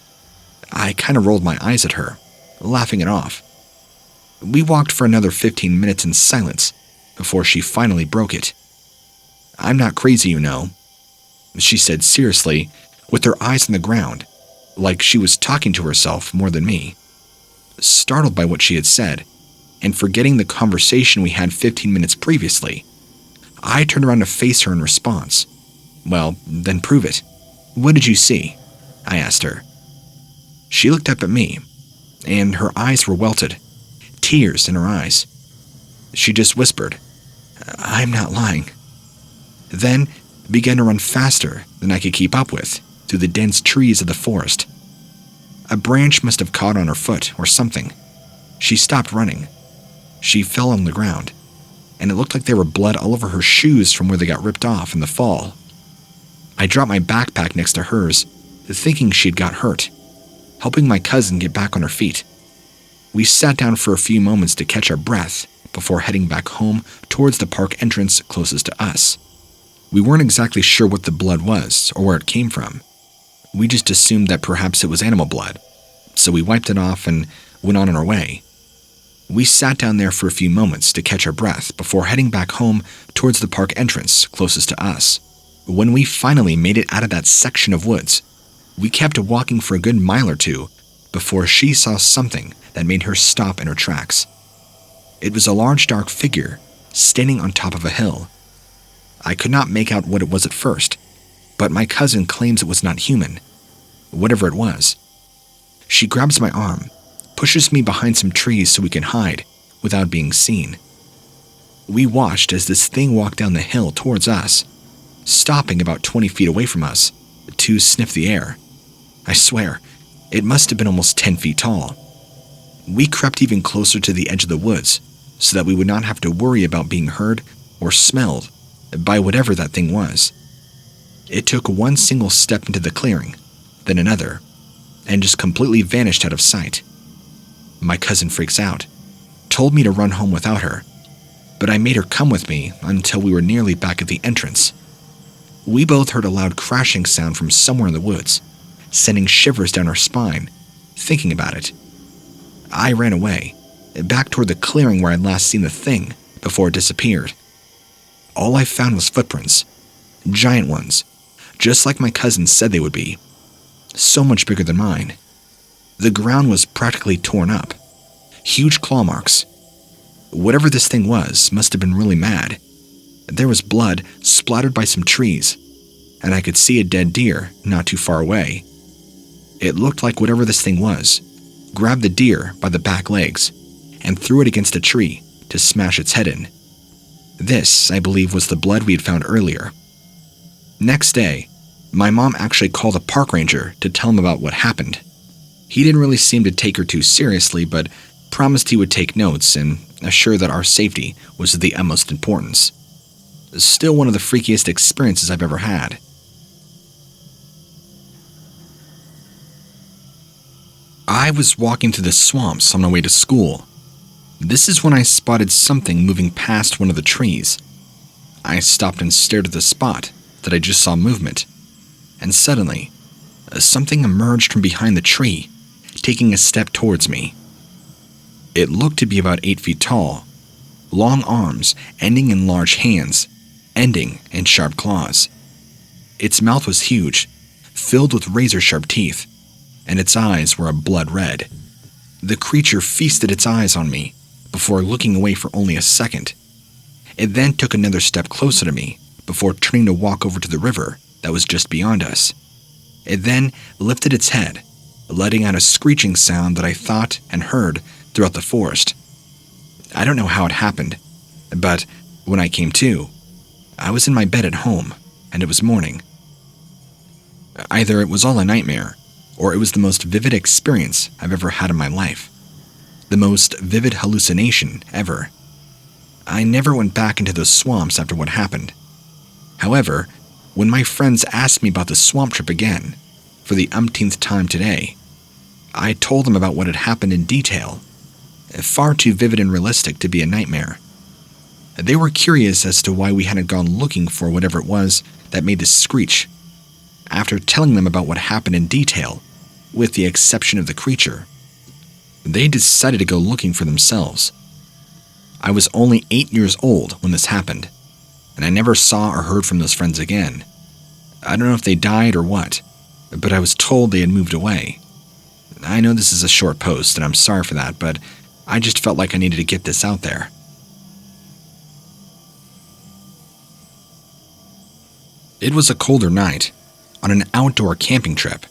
I kind of rolled my eyes at her, laughing it off. We walked for another 15 minutes in silence before she finally broke it. "I'm not crazy, you know," she said seriously, with her eyes on the ground, like she was talking to herself more than me. Startled by what she had said, and forgetting the conversation we had 15 minutes previously, I turned around to face her in response. "Well, then prove it. What did you see?" I asked her. She looked up at me, and her eyes were welted, tears in her eyes. She just whispered, "I'm not lying." Then began to run faster than I could keep up with through the dense trees of the forest. A branch must have caught on her foot or something. She stopped running. She fell on the ground, and it looked like there were blood all over her shoes from where they got ripped off in the fall. I dropped my backpack next to hers, thinking she'd got hurt, helping my cousin get back on her feet. We sat down for a few moments to catch our breath before heading back home towards the park entrance closest to us. We weren't exactly sure what the blood was or where it came from. We just assumed that perhaps it was animal blood, so we wiped it off and went on our way. We sat down there for a few moments to catch our breath before heading back home towards the park entrance closest to us. When we finally made it out of that section of woods, we kept walking for a good mile or two before she saw something that made her stop in her tracks. It was a large dark figure standing on top of a hill. I could not make out what it was at first, but my cousin claims it was not human, whatever it was. She grabs my arm, pushes me behind some trees so we can hide without being seen. We watched as this thing walked down the hill towards us, stopping about 20 feet away from us to sniff the air. I swear, it must have been almost 10 feet tall. We crept even closer to the edge of the woods so that we would not have to worry about being heard or smelled by whatever that thing was. It took one single step into the clearing, then another, and just completely vanished out of sight. My cousin freaks out, told me to run home without her, but I made her come with me until we were nearly back at the entrance. We both heard a loud crashing sound from somewhere in the woods, sending shivers down our spine, thinking about it. I ran away, back toward the clearing where I'd last seen the thing before it disappeared. All I found was footprints, giant ones, just like my cousin said they would be, so much bigger than mine. The ground was practically torn up, huge claw marks. Whatever this thing was must have been really mad. There was blood splattered by some trees, and I could see a dead deer not too far away. It looked like whatever this thing was grabbed the deer by the back legs and threw it against a tree to smash its head in. This, I believe, was the blood we had found earlier. Next day, my mom actually called a park ranger to tell him about what happened. He didn't really seem to take her too seriously, but promised he would take notes and assure that our safety was of the utmost importance. Still one of the freakiest experiences I've ever had. I was walking through the swamps on my way to school. This is when I spotted something moving past one of the trees. I stopped and stared at the spot that I just saw movement, and suddenly, something emerged from behind the tree, taking a step towards me. It looked to be about 8 feet tall, long arms ending in large hands, ending in sharp claws. Its mouth was huge, filled with razor-sharp teeth, and its eyes were a blood red. The creature feasted its eyes on me before looking away for only a second. It then took another step closer to me before turning to walk over to the river that was just beyond us. It then lifted its head, letting out a screeching sound that I thought and heard throughout the forest. I don't know how it happened, but when I came to, I was in my bed at home, and it was morning. Either it was all a nightmare, or it was the most vivid experience I've ever had in my life. The most vivid hallucination ever. I never went back into those swamps after what happened. However, when my friends asked me about the swamp trip again, for the umpteenth time today, I told them about what had happened in detail, far too vivid and realistic to be a nightmare. They were curious as to why we hadn't gone looking for whatever it was that made the screech. After telling them about what happened in detail, with the exception of the creature, they decided to go looking for themselves. I was only 8 years old when this happened, and I never saw or heard from those friends again. I don't know if they died or what, but I was told they had moved away. I know this is a short post, and I'm sorry for that, but I just felt like I needed to get this out there. It was a colder night, on an outdoor camping trip.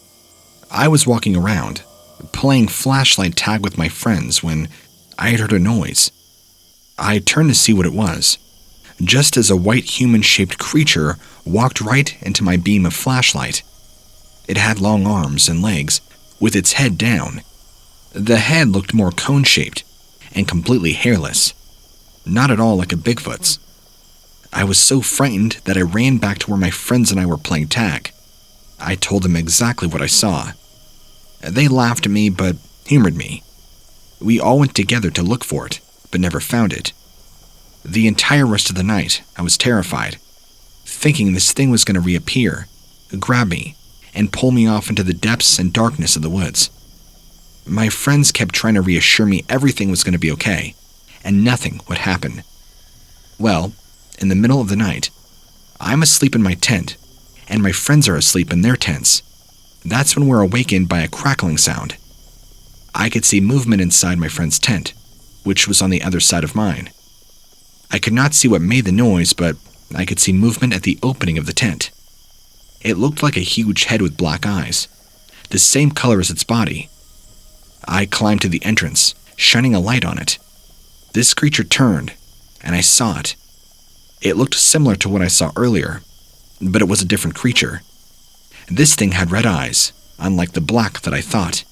I was walking around, playing flashlight tag with my friends when I had heard a noise. I turned to see what it was, just as a white human-shaped creature walked right into my beam of flashlight. It had long arms and legs, with its head down. The head looked more cone-shaped and completely hairless, not at all like a Bigfoot's. I was so frightened that I ran back to where my friends and I were playing tag. I told them exactly what I saw. They laughed at me but humored me. We all went together to look for it, but never found it. The entire rest of the night, I was terrified, thinking this thing was going to reappear, grab me, and pull me off into the depths and darkness of the woods. My friends kept trying to reassure me everything was going to be okay, and nothing would happen. Well, in the middle of the night, I'm asleep in my tent, and my friends are asleep in their tents. That's when we're awakened by a crackling sound. I could see movement inside my friend's tent, which was on the other side of mine. I could not see what made the noise, but I could see movement at the opening of the tent. It looked like a huge head with black eyes, the same color as its body. I climbed to the entrance, shining a light on it. This creature turned, and I saw it. It looked similar to what I saw earlier, but it was a different creature. This thing had red eyes, unlike the black that I thought.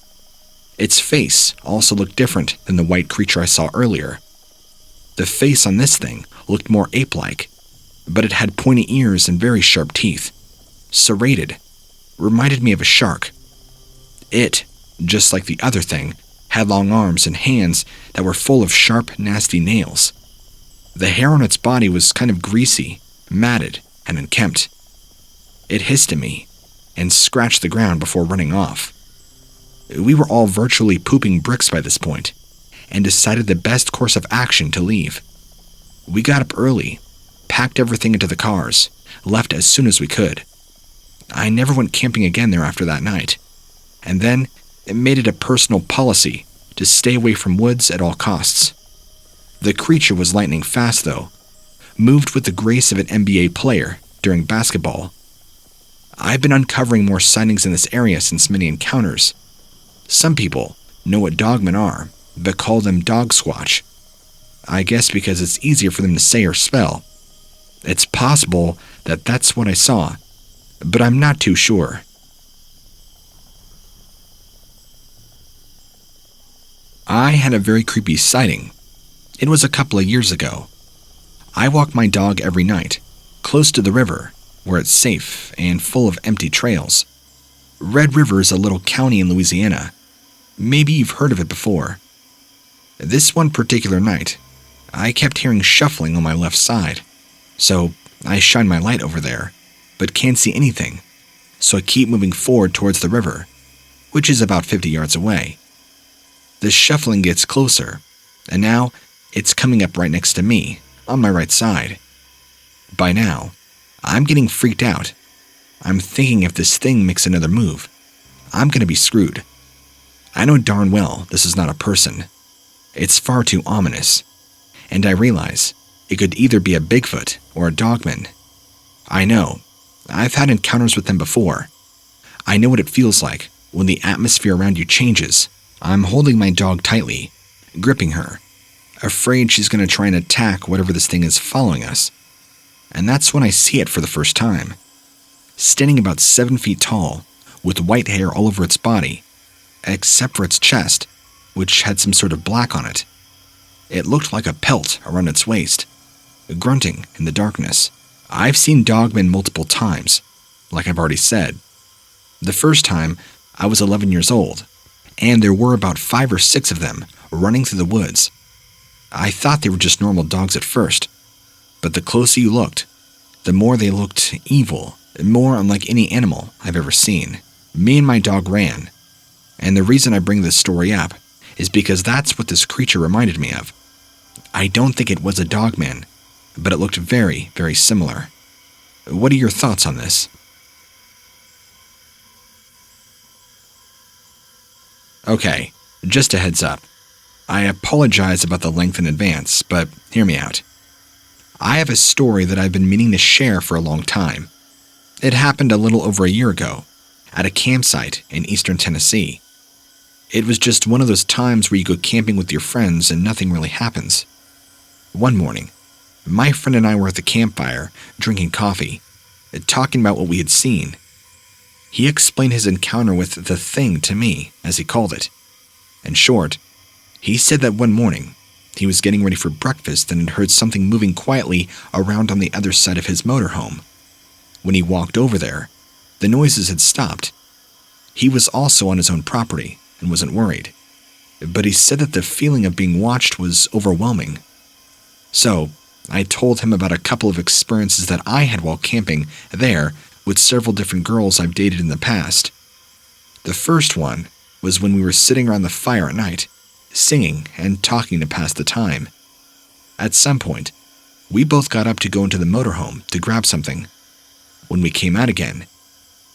Its face also looked different than the white creature I saw earlier. The face on this thing looked more ape-like, but it had pointy ears and very sharp teeth. Serrated, reminded me of a shark. It, just like the other thing, had long arms and hands that were full of sharp, nasty nails. The hair on its body was kind of greasy, matted, and unkempt. It hissed at me and scratched the ground before running off. We were all virtually pooping bricks by this point, and decided the best course of action to leave. We got up early, packed everything into the cars, left as soon as we could. I never went camping again there after that night, and then it made it a personal policy to stay away from woods at all costs. The creature was lightning fast, though, moved with the grace of an NBA player during basketball. I've been uncovering more sightings in this area since many encounters. Some people know what dogmen are, but call them dog squatch. I guess because it's easier for them to say or spell. It's possible that that's what I saw, but I'm not too sure. I had a very creepy sighting. It was a couple of years ago. I walk my dog every night, close to the river, where it's safe and full of empty trails. Red River is a little county in Louisiana. Maybe you've heard of it before. This one particular night, I kept hearing shuffling on my left side, so I shine my light over there, but can't see anything, so I keep moving forward towards the river, which is about 50 yards away. The shuffling gets closer, and now it's coming up right next to me, on my right side. By now, I'm getting freaked out. I'm thinking if this thing makes another move, I'm going to be screwed. I know darn well this is not a person. It's far too ominous, and I realize it could either be a Bigfoot or a dogman. I know. I've had encounters with them before. I know what it feels like when the atmosphere around you changes. I'm holding my dog tightly, gripping her, afraid she's going to try and attack whatever this thing is following us. And that's when I see it for the first time. Standing about 7 feet tall, with white hair all over its body, except for its chest, which had some sort of black on it. It looked like a pelt around its waist, grunting in the darkness. I've seen dogmen multiple times, like I've already said. The first time, I was 11 years old, and there were about 5 or 6 of them running through the woods. I thought they were just normal dogs at first, but the closer you looked, the more they looked evil, and more unlike any animal I've ever seen. Me and my dog ran, and the reason I bring this story up is because that's what this creature reminded me of. I don't think it was a dogman, but it looked very, very similar. What are your thoughts on this? Okay, just a heads up. I apologize about the length in advance, but hear me out. I have a story that I've been meaning to share for a long time. It happened a little over a year ago, at a campsite in eastern Tennessee. It was just one of those times where you go camping with your friends and nothing really happens. One morning, my friend and I were at the campfire, drinking coffee, talking about what we had seen. He explained his encounter with the thing to me, as he called it. In short, he said that one morning, he was getting ready for breakfast and had heard something moving quietly around on the other side of his motorhome. When he walked over there, the noises had stopped. He was also on his own property and wasn't worried, but he said that the feeling of being watched was overwhelming. So, I told him about a couple of experiences that I had while camping there with several different girls I've dated in the past. The first one was when we were sitting around the fire at night, singing and talking to pass the time. At some point, we both got up to go into the motorhome to grab something. When we came out again,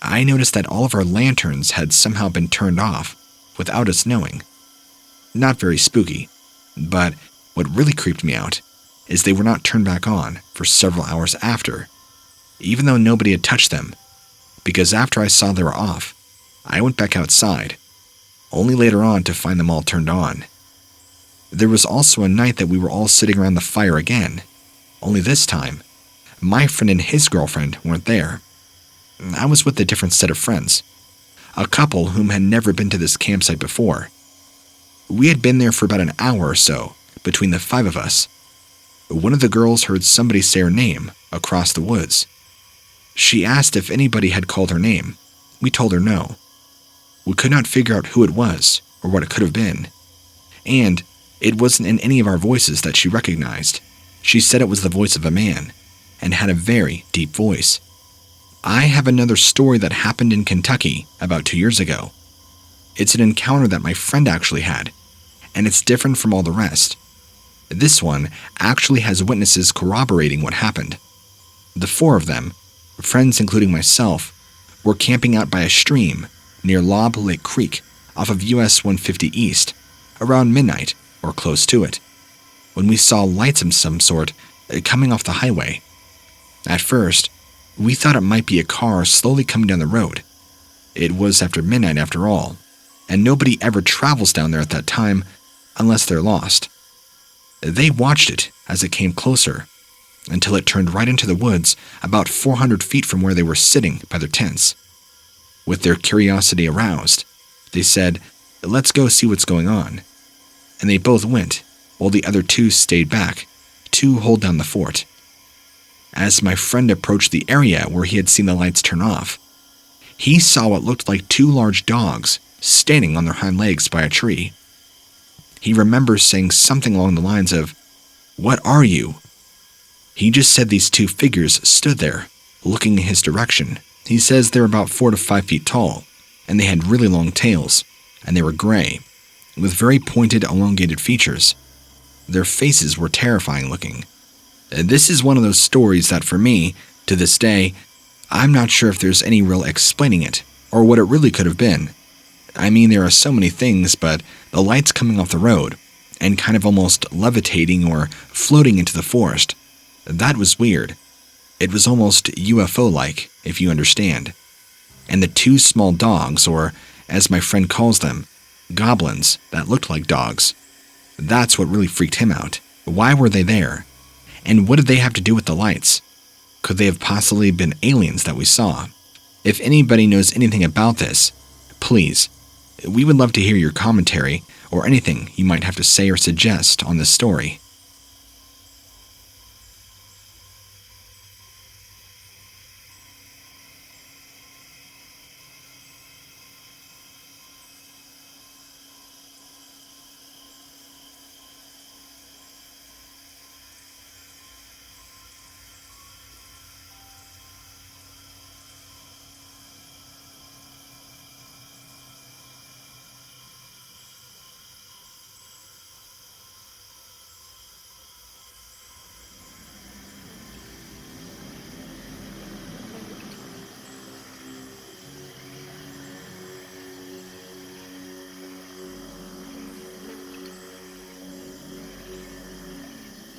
I noticed that all of our lanterns had somehow been turned off without us knowing. Not very spooky, but what really creeped me out is they were not turned back on for several hours after, even though nobody had touched them, because after I saw they were off, I went back outside, only later on to find them all turned on. There was also a night that we were all sitting around the fire again, only this time, my friend and his girlfriend weren't there. I was with a different set of friends, a couple whom had never been to this campsite before. We had been there for about an hour or so, between the five of us. One of the girls heard somebody say her name across the woods. She asked if anybody had called her name. We told her no. We could not figure out who it was or what it could have been. And it wasn't in any of our voices that she recognized. She said it was the voice of a man and had a very deep voice. I have another story that happened in Kentucky about 2 years ago. It's an encounter that my friend actually had, and it's different from all the rest. This one actually has witnesses corroborating what happened. The four of them, friends including myself, were camping out by a stream near Lob Lake Creek off of US 150 East around midnight or close to it, when we saw lights of some sort coming off the highway. At first, we thought it might be a car slowly coming down the road. It was after midnight after all, and nobody ever travels down there at that time unless they're lost. They watched it as it came closer, until it turned right into the woods about 400 feet from where they were sitting by their tents. With their curiosity aroused, they said, "Let's go see what's going on." And they both went, while the other two stayed back to hold down the fort. As my friend approached the area where he had seen the lights turn off, he saw what looked like two large dogs standing on their hind legs by a tree. He remembers saying something along the lines of, "What are you?" He just said these two figures stood there, looking in his direction. He says they were about 4 to 5 feet tall, and they had really long tails, and they were gray, with very pointed, elongated features. Their faces were terrifying looking. This is one of those stories that for me, to this day, I'm not sure if there's any real explaining it, or what it really could have been. I mean, there are so many things, but the lights coming off the road, and kind of almost levitating or floating into the forest, that was weird. It was almost UFO-like, if you understand. And the two small dogs, or as my friend calls them, goblins that looked like dogs. That's what really freaked him out. Why were they there? And what did they have to do with the lights? Could they have possibly been aliens that we saw? If anybody knows anything about this, please, we would love to hear your commentary or anything you might have to say or suggest on this story.